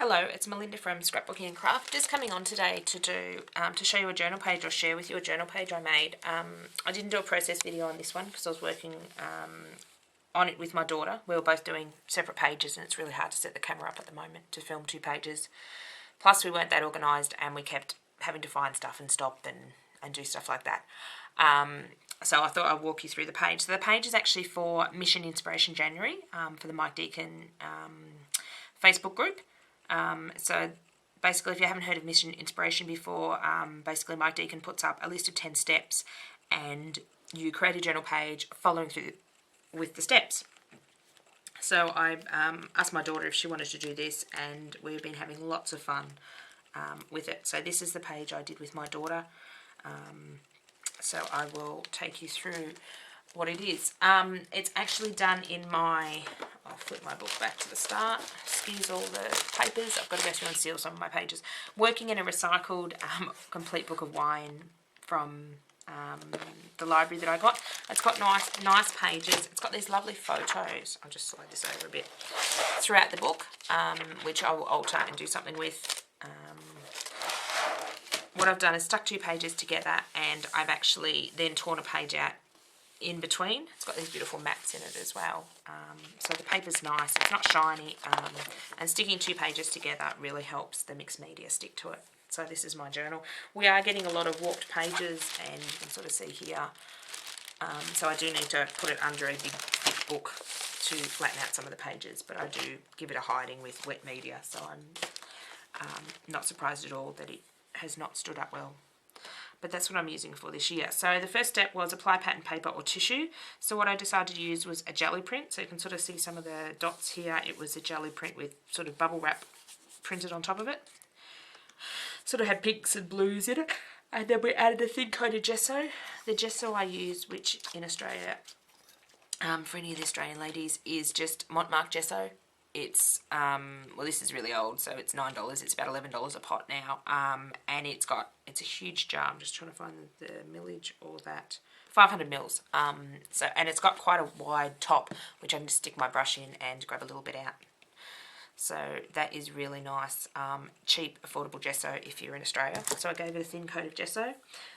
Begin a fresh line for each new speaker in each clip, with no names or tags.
Hello, it's Melinda from Scrapbooking and Craft. Just coming on today to do to show you a journal page or share with you a journal page I made. I didn't do a process video on this one because I was working on it with my daughter. We were both doing separate pages and it's really hard to set the camera up at the moment to film 2 pages. Plus we weren't that organised and we kept having to find stuff and stop and do stuff like that. So I thought I'd walk you through the page. So the page is actually for Mission Inspiration January for the Mike Deacon Facebook group. So basically, if you haven't heard of Mission Inspiration before, basically Mike Deacon puts up a list of 10 steps and you create a journal page following through with the steps. So I asked my daughter if she wanted to do this and we've been having lots of fun with it. So this is the page I did with my daughter. So I will take you through what it is. It's actually done in my, I'll flip my book back to the start, excuse all the papers, I've got to go through and seal some of my pages. Working in a recycled complete book of wine from the library that I got. It's got nice pages, it's got these lovely photos, I'll just slide this over a bit, throughout the book, which I will alter and do something with. What I've done is stuck 2 pages together and I've actually then torn a page out in between. It's got these beautiful maps in it as well. So the paper's nice, it's not shiny, and sticking 2 pages together really helps the mixed media stick to it. So this is my journal. We are getting a lot of warped pages and you can sort of see here. So I do need to put it under a big thick book to flatten out some of the pages, but I do give it a hiding with wet media, so I'm not surprised at all that it has not stood up well. But that's what I'm using for this year. So the first step was apply pattern paper or tissue. So what I decided to use was a jelly print. So you can sort of see some of the dots here. It was a jelly print with sort of bubble wrap printed on top of it. Sort of had pinks and blues in it. And then we added a thin coat of gesso. The gesso I use, which in Australia, for any of the Australian ladies, is just Montmark gesso. It's, well, this is really old, so it's $9. It's about $11 a pot now. And it's a huge jar. I'm just trying to find the millage or that. 500 mils. And it's got quite a wide top, which I can just stick my brush in and grab a little bit out. So that is really nice, cheap, affordable gesso if you're in Australia. So I gave it a thin coat of gesso.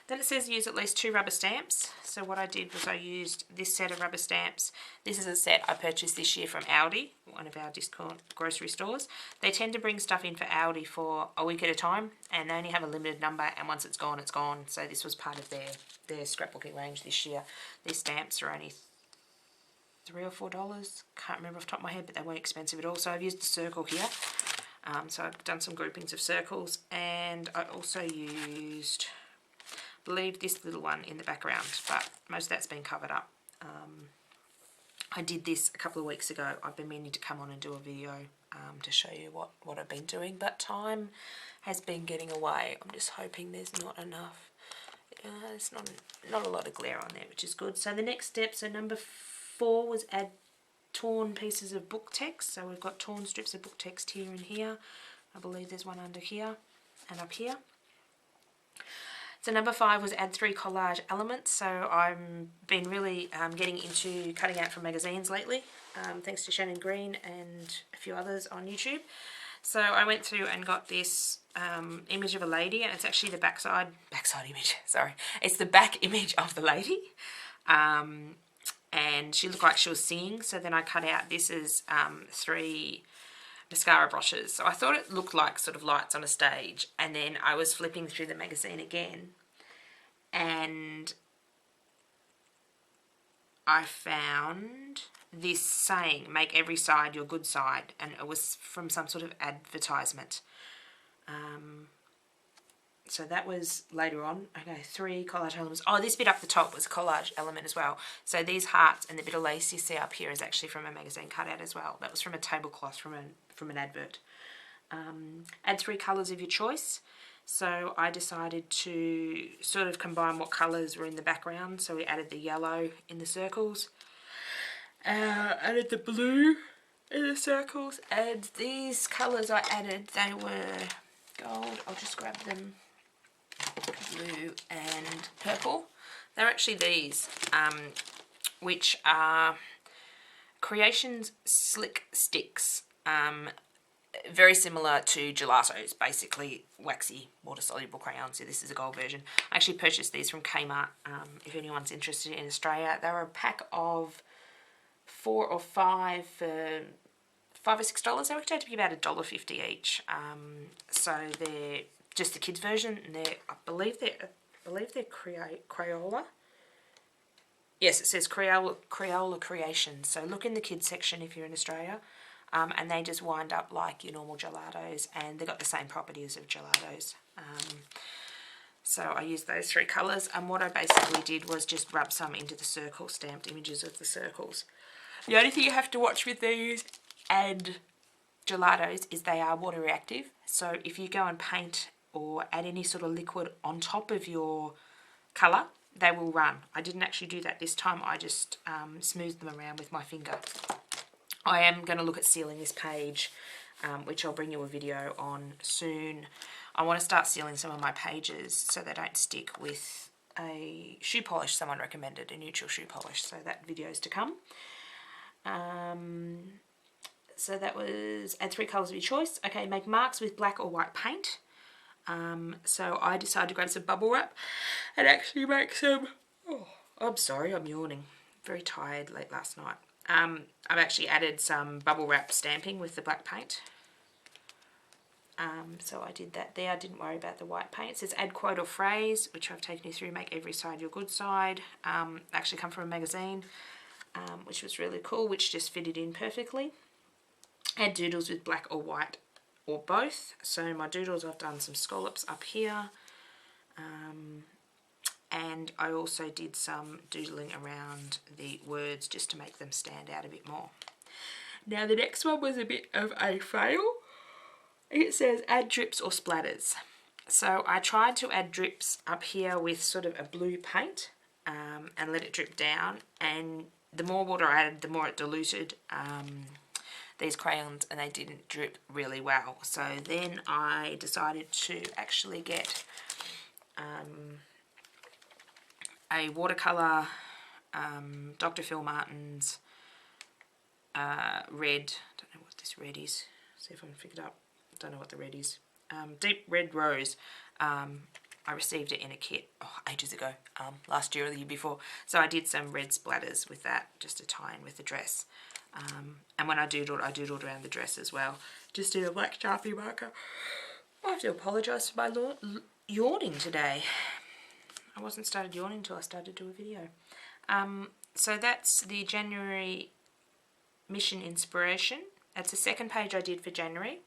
Then it says use at least 2 rubber stamps. So what I did was I used this set of rubber stamps. This is a set I purchased this year from Aldi, one of our discount grocery stores. They tend to bring stuff in for Aldi for a week at a time and they only have a limited number, and once it's gone, it's gone. So this was part of their scrapbooking range this year. These stamps are only $3 or $4, can't remember off the top of my head, but they weren't expensive at all. So I've used the circle here. So I've done some groupings of circles, and I also used, I believe, this little one in the background, but most of that's been covered up. I did this a couple of weeks ago. I've been meaning to come on and do a video to show you what I've been doing, but time has been getting away. I'm just hoping there's not enough. There's not a lot of glare on there, which is good. So the next step, so number 4 was add torn pieces of book text. So we've got torn strips of book text here and here. I believe there's one under here and up here. So number 5 was add 3 collage elements. So I've been really getting into cutting out from magazines lately, thanks to Shannon Green and a few others on YouTube. So I went through and got this image of a lady, and it's actually the backside image, sorry. It's the back image of the lady. And she looked like she was singing, so then I cut out, this is 3 mascara brushes. So I thought it looked like sort of lights on a stage, and then I was flipping through the magazine again, and I found this saying, make every side your good side, and it was from some sort of advertisement. So that was later on. Okay, 3 collage elements. Oh, this bit up the top was a collage element as well. So these hearts and the bit of lace you see up here is actually from a magazine cutout as well. That was from a tablecloth from an advert. Add 3 colours of your choice. So I decided to sort of combine what colours were in the background. So we added the yellow in the circles. Added the blue in the circles. And these colours I added, they were gold. I'll just grab them. Blue and purple. They're actually these, which are Creations Slick Sticks. very similar to Gelato's, basically waxy water-soluble crayons. So this is a gold version. I actually purchased these from Kmart. If anyone's interested in Australia, they were a pack of 4 or 5 for $5 or $6. They worked out to be about $1.50 each. So they're just the kids version, and I believe they're Crayola. Yes, it says Crayola Creations. So look in the kids section if you're in Australia. And they just wind up like your normal gelatos, and they've got the same properties of gelatos. So I used those 3 colours, and what I basically did was just rub some into the circle, stamped images of the circles. The only thing you have to watch with these and gelatos is they are water reactive. So if you go and paint or add any sort of liquid on top of your colour, they will run. I didn't actually do that this time. I just smoothed them around with my finger. I am going to look at sealing this page, which I'll bring you a video on soon. I want to start sealing some of my pages so they don't stick with a shoe polish someone recommended, a neutral shoe polish. So that video is to come. So that was add 3 colours of your choice. Okay, make marks with black or white paint. So I decided to grab some bubble wrap and actually make some... Oh, I'm sorry, I'm yawning. Very tired late last night. I've actually added some bubble wrap stamping with the black paint. So I did that there. I didn't worry about the white paint. It says add quote or phrase, which I've taken you through. Make every side your good side. Actually come from a magazine, which was really cool, which just fitted in perfectly. Add doodles with black or white or both. So my doodles, I've done some scallops up here. And I also did some doodling around the words just to make them stand out a bit more. Now the next one was a bit of a fail. It says add drips or splatters. So I tried to add drips up here with sort of a blue paint and let it drip down. And the more water I added, the more it diluted these crayons, and they didn't drip really well. So then I decided to actually get a watercolour, Dr. Phil Martin's red, I don't know what this red is, see if I can pick it up, don't know what the red is, deep red rose. I received it in a kit ages ago, last year or the year before, so I did some red splatters with that just to tie in with the dress. And when I doodled around the dress as well, just did a black Sharpie marker. I have to apologise for my yawning today. I wasn't started yawning until I started to do a video. So that's the January mission inspiration. That's the second page I did for January.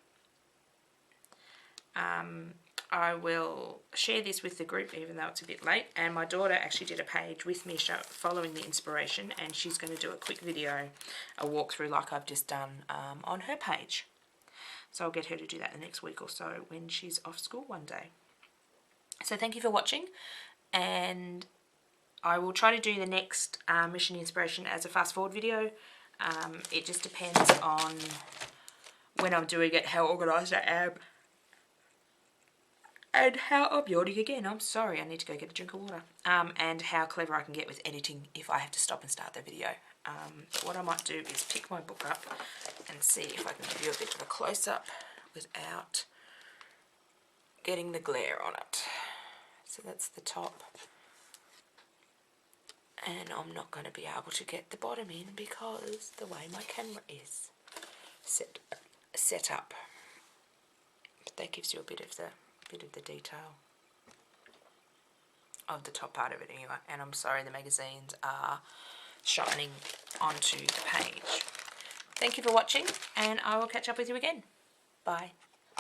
I will share this with the group even though it's a bit late. And my daughter actually did a page with me following the inspiration, and she's going to do a quick video, a walkthrough like I've just done on her page. So I'll get her to do that the next week or so when she's off school one day. So thank you for watching. And I will try to do the next mission inspiration as a fast forward video. It just depends on when I'm doing it, how organised I am, and how I'm yawning again. I'm sorry, I need to go get a drink of water. And how clever I can get with editing if I have to stop and start the video. But what I might do is pick my book up and see if I can give you a bit of a close-up without getting the glare on it. So that's the top, and I'm not going to be able to get the bottom in because the way my camera is set up. But that gives you a bit of the detail of the top part of it anyway. And I'm sorry the magazines are shining onto the page. Thank you for watching, and I will catch up with you again. Bye.